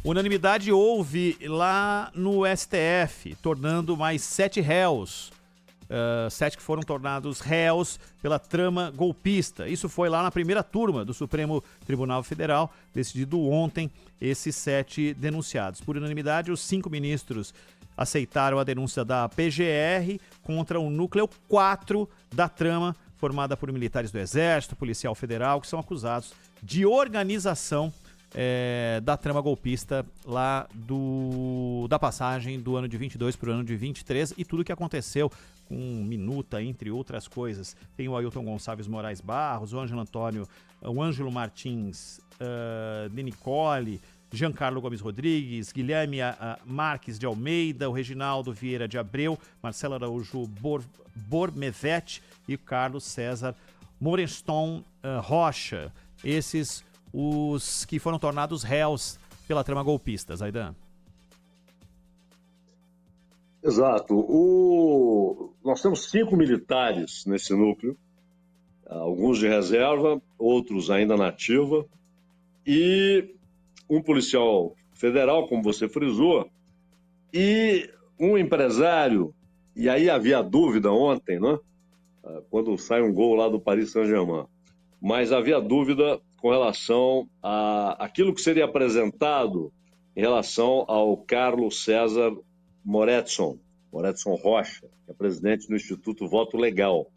Unanimidade houve lá no STF, tornando mais 7 réus. 7 que foram tornados réus pela trama golpista. Isso foi lá na primeira turma do Supremo Tribunal Federal, decidido ontem, esses 7 denunciados. Por unanimidade, os 5 ministros aceitaram a denúncia da PGR contra o núcleo 4 da trama, formada por militares do Exército, Policial Federal, que são acusados de organização da trama golpista lá da passagem do ano de 22 para o ano de 23 e tudo que aconteceu com minuta, entre outras coisas. Tem o Ailton Gonçalves Moraes Barros, o Ângelo Martins de Nicole, Giancarlo Gomes Rodrigues, Guilherme Marques de Almeida, o Reginaldo Vieira de Abreu, Marcelo Araújo Bormevete e Carlos César Moreston Rocha. Esses os que foram tornados réus pela trama golpista, Zaidan. Exato. Nós temos 5 militares nesse núcleo, alguns de reserva, outros ainda na ativa, e um policial federal, como você frisou, e um empresário, e aí havia dúvida ontem, né? Quando sai um gol lá do Paris Saint-Germain, mas havia dúvida com relação a aquilo que seria apresentado em relação ao Carlos César Moretson Rocha, que é presidente do Instituto Voto Legal,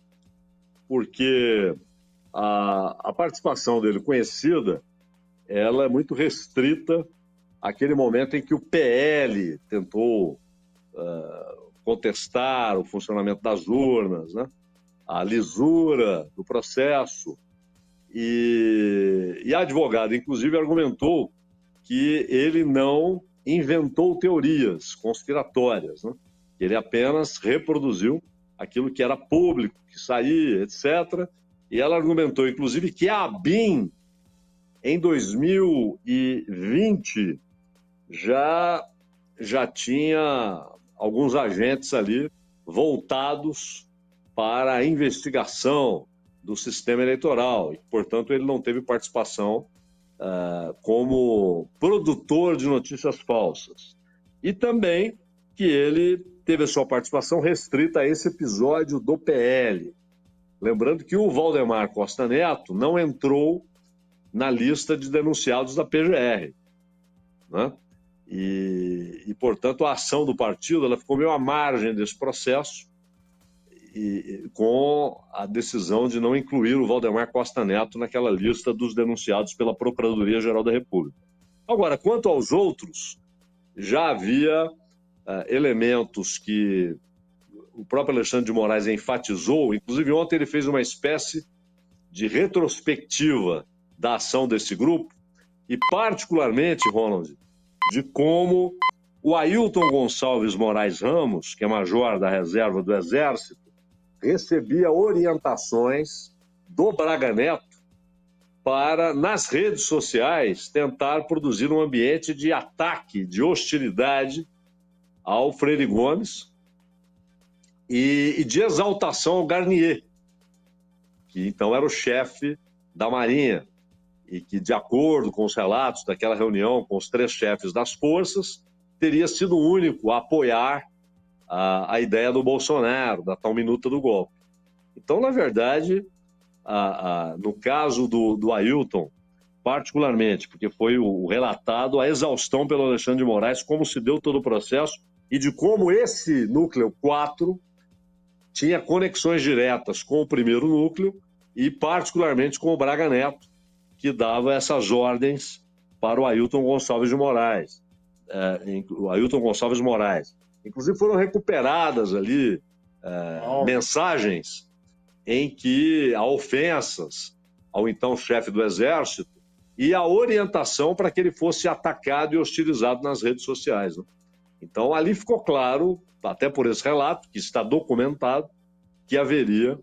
porque a participação dele conhecida, ela é muito restrita àquele momento em que o PL tentou contestar o funcionamento das urnas, né? A lisura do processo. E a advogada, inclusive, argumentou que ele não inventou teorias conspiratórias, né? Ele apenas reproduziu aquilo que era público, que saía, etc. E ela argumentou, inclusive, que a ABIN, em 2020, já tinha alguns agentes ali voltados para a investigação do sistema eleitoral e, portanto, ele não teve participação como produtor de notícias falsas. E também que ele teve a sua participação restrita a esse episódio do PL. Lembrando que o Valdemar Costa Neto não entrou na lista de denunciados da PGR, né? E, portanto, a ação do partido ela ficou meio à margem desse processo, com a decisão de não incluir o Valdemar Costa Neto naquela lista dos denunciados pela Procuradoria-Geral da República. Agora, quanto aos outros, já havia elementos que o próprio Alexandre de Moraes enfatizou, inclusive ontem ele fez uma espécie de retrospectiva da ação desse grupo, e particularmente, Ronald, de como o Ailton Gonçalves Moraes Ramos, que é major da reserva do Exército, recebia orientações do Braga Neto para, nas redes sociais, tentar produzir um ambiente de ataque, de hostilidade ao Freire Gomes e de exaltação ao Garnier, que então era o chefe da Marinha e que, de acordo com os relatos daquela reunião com os 3 chefes das forças, teria sido o único a apoiar a ideia do Bolsonaro, da tal minuta do golpe. Então, na verdade, no caso do Ailton, particularmente, porque foi o relatado a exaustão pelo Alexandre de Moraes, como se deu todo o processo e de como esse núcleo 4 tinha conexões diretas com o primeiro núcleo e, particularmente, com o Braga Neto, que dava essas ordens para o Ailton Gonçalves de Moraes. Inclusive foram recuperadas ali mensagens em que há ofensas ao então chefe do Exército e a orientação para que ele fosse atacado e hostilizado nas redes sociais, né? Então ali ficou claro, até por esse relato, que está documentado, que haveria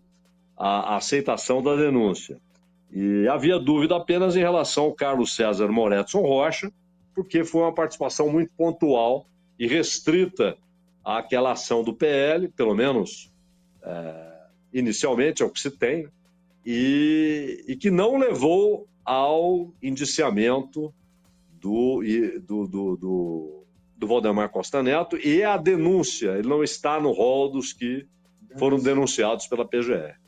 a aceitação da denúncia. E havia dúvida apenas em relação ao Carlos César Moretson Rocha, porque foi uma participação muito pontual e restrita àquela ação do PL, pelo menos inicialmente é o que se tem, e que não levou ao indiciamento do Valdemar Costa Neto, e a denúncia, ele não está no rol dos que foram denunciados pela PGR.